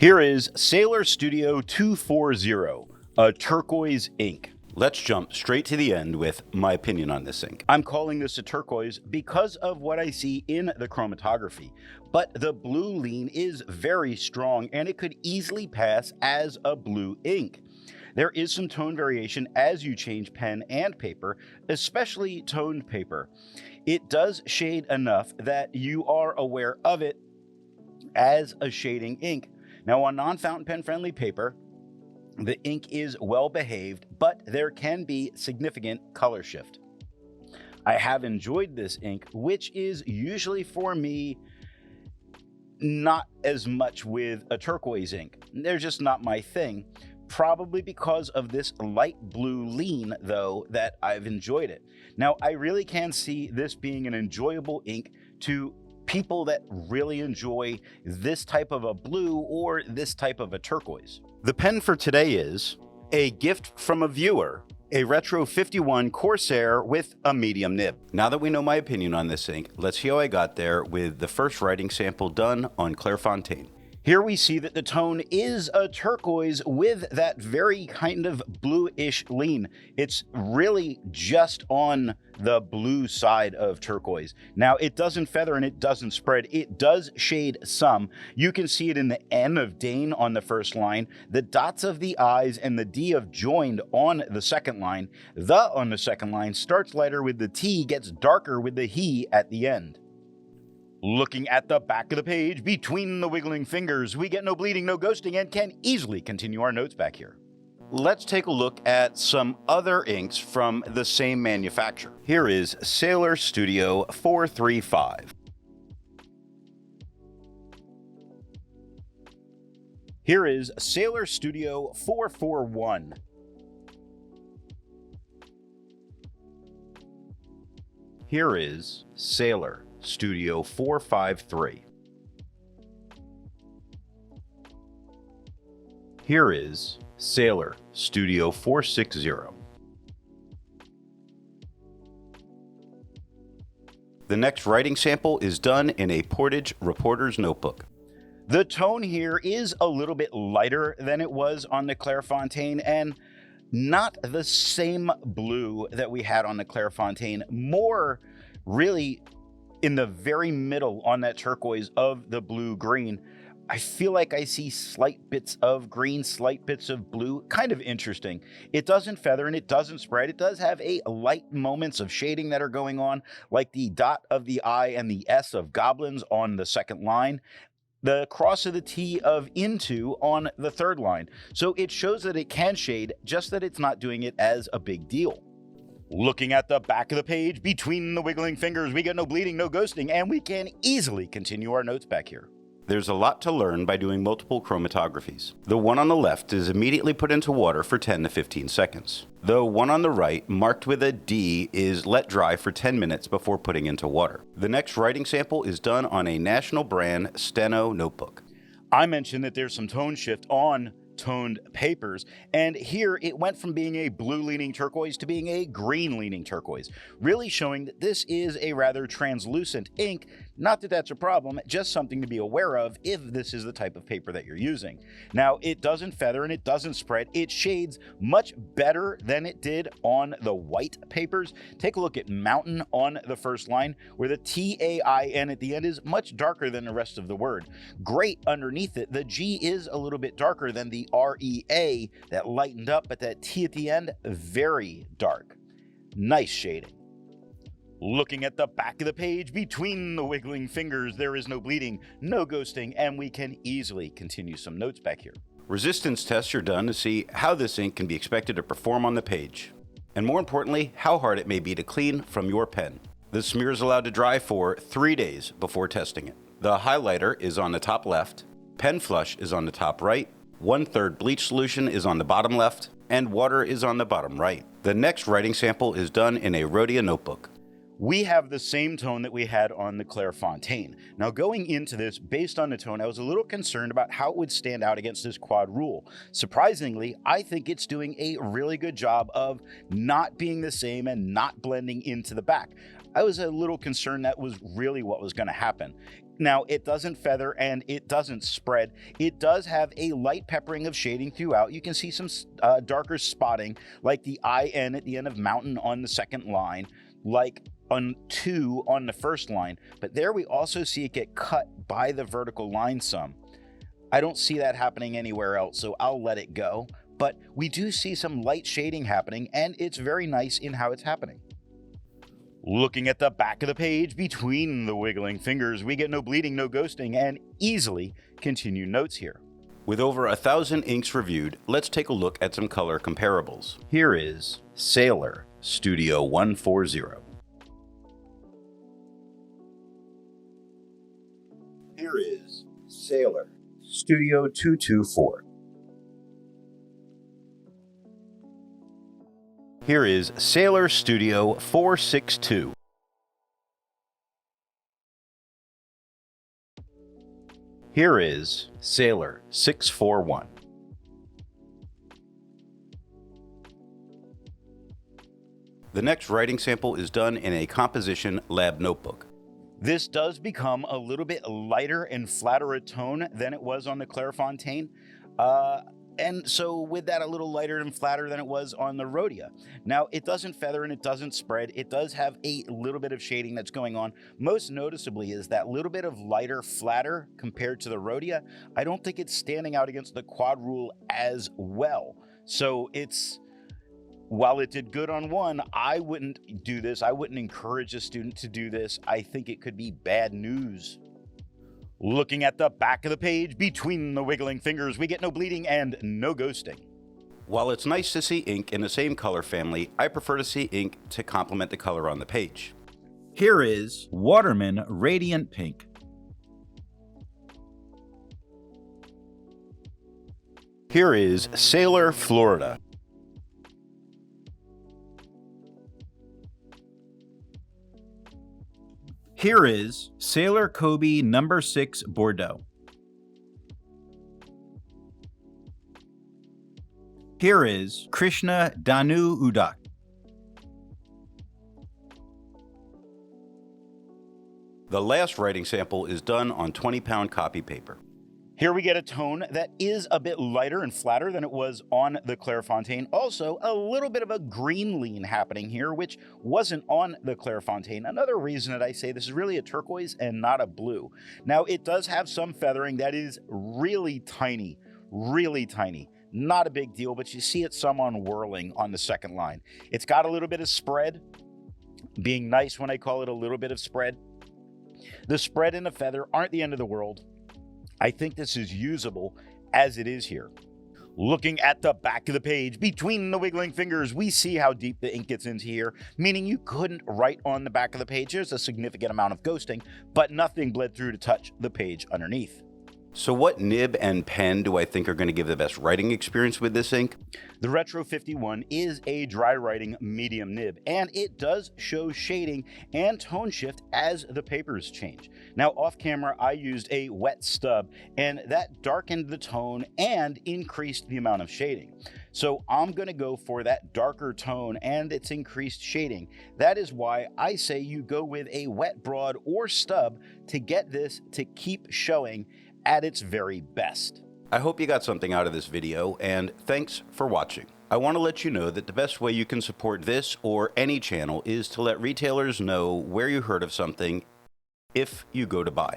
Here is Sailor Studio 240, a turquoise ink. Let's jump straight to the end with my opinion on this ink. I'm calling this a turquoise because of what I see in the chromatography, but the blue lean is very strong and it could easily pass as a blue ink. There is some tone variation as you change pen and paper, especially toned paper. It does shade enough that you are aware of it as a shading ink. Now, on non-fountain pen friendly paper, the ink is well behaved, but there can be significant color shift. I have enjoyed this ink, which is usually for me not as much with a turquoise ink. They're just not my thing. Probably because of this light blue lean, though, that I've enjoyed it. Now, I really can see this being an enjoyable ink to people that really enjoy this type of a blue or this type of a turquoise. The pen for today is a gift from a viewer, a Retro 51 Corsair with a medium nib. Now that we know my opinion on this ink, let's see how I got there with the first writing sample done on Clairfontaine. Here we see that the tone is a turquoise with that very kind of bluish lean. It's really just on the blue side of turquoise. Now, it doesn't feather and it doesn't spread. It does shade some. You can see it in the N of Dane on the first line, the dots of the I's and the D of joined on the second line. The on the second line starts lighter with the T, gets darker with the he at the end. Looking at the back of the page, between the wiggling fingers, we get no bleeding, no ghosting, and can easily continue our notes back here. Let's take a look at some other inks from the same manufacturer. Here is Sailor Studio 435. Here is Sailor Studio 441. Here is Sailor Studio 453. Here is Sailor Studio 460. The next writing sample is done in a Portage reporter's notebook. The tone here is a little bit lighter than it was on the Clairfontaine and not the same blue that we had on the Clairfontaine, more really in the very middle on that turquoise of the blue-green. I feel like I see slight bits of green, slight bits of blue. Kind of interesting. It doesn't feather and it doesn't spread. It does have a light moments of shading that are going on, like the dot of the I and the S of goblins on the second line, the cross of the T of into on the third line. So it shows that it can shade, just that it's not doing it as a big deal. Looking at the back of the page, between the wiggling fingers, we get no bleeding, no ghosting, and we can easily continue our notes back here. There's a lot to learn by doing multiple chromatographies. The one on the left is immediately put into water for 10 to 15 seconds. The one on the right, marked with a D, is let dry for 10 minutes before putting into water. The next writing sample is done on a national brand Steno notebook. I mentioned that there's some tone shift on toned papers, and here it went from being a blue leaning turquoise to being a green leaning turquoise, really showing that this is a rather translucent ink. Not that that's a problem, just something to be aware of if this is the type of paper that you're using. Now, it doesn't feather and it doesn't spread. It shades much better than it did on the white papers. Take a look at Mountain on the first line, where the T-A-I-N at the end is much darker than the rest of the word. Great underneath it, the G is a little bit darker than the R-E-A that lightened up, but that T at the end, very dark. Nice shading. Looking at the back of the page, between the wiggling fingers, there is no bleeding, no ghosting, and we can easily continue some notes back here. Resistance tests are done to see how this ink can be expected to perform on the page, and more importantly, how hard it may be to clean from your pen. The smear is allowed to dry for 3 days before testing it. The highlighter is on the top left, pen flush is on the top right, 1/3 bleach solution is on the bottom left, and water is on the bottom right. The next writing sample is done in a Rhodia notebook. We have the same tone that we had on the Clairfontaine. Now, going into this, based on the tone, I was a little concerned about how it would stand out against this quad rule. Surprisingly, I think it's doing a really good job of not being the same and not blending into the back. I was a little concerned that was really what was going to happen. Now, it doesn't feather and it doesn't spread. It does have a light peppering of shading throughout. You can see some darker spotting, like the IN at the end of mountain on the second line, like on 2 on the first line. But there we also see it get cut by the vertical line some. I don't see that happening anywhere else, so I'll let it go. But we do see some light shading happening, and it's very nice in how it's happening. Looking at the back of the page between the wiggling fingers, we get no bleeding, no ghosting, and easily continue notes here. With over 1,000 inks reviewed, let's take a look at some color comparables. Here is Sailor Studio 140. Here is Sailor Studio 224. Here is Sailor Studio 462. Here is Sailor 641. The next writing sample is done in a composition lab notebook. This does become a little bit lighter and flatter a tone than it was on the Clairfontaine. And so with that, a little lighter and flatter than it was on the Rhodia. Now, it doesn't feather and it doesn't spread. It does have a little bit of shading that's going on. Most noticeably is that little bit of lighter, flatter compared to the Rhodia. I don't think it's standing out against the quad rule as well. So while it did good on one, I wouldn't do this. I wouldn't encourage a student to do this. I think it could be bad news. Looking at the back of the page between the wiggling fingers, we get no bleeding and no ghosting. While it's nice to see ink in the same color family, I prefer to see ink to complement the color on the page. Here is Waterman Radiant Pink. Here is Sailor Florida. Here is Sailor Kobe No. 6 Bordeaux. Here is Krishna Danu Udak. The last writing sample is done on 20-pound copy paper. Here we get a tone that is a bit lighter and flatter than it was on the Clairfontaine. Also, a little bit of a green lean happening here, which wasn't on the Clairfontaine. Another reason that I say this is really a turquoise and not a blue. Now, it does have some feathering that is really tiny, really tiny. Not a big deal, but you see it some on whirling on the second line. It's got a little bit of spread, being nice when I call it a little bit of spread. The spread and the feather aren't the end of the world. I think this is usable as it is here. Looking at the back of the page, between the wiggling fingers, we see how deep the ink gets into here, meaning you couldn't write on the back of the page. There's a significant amount of ghosting, but nothing bled through to touch the page underneath. So what nib and pen do I think are going to give the best writing experience with this ink? The Retro 51 is a dry writing medium nib, and it does show shading and tone shift as the papers change. Now, off camera, I used a wet stub, and that darkened the tone and increased the amount of shading. So I'm going to go for that darker tone and its increased shading. That is why I say you go with a wet broad or stub to get this to keep showing at its very best. I hope you got something out of this video, and thanks for watching. I want to let you know that the best way you can support this or any channel is to let retailers know where you heard of something if you go to buy.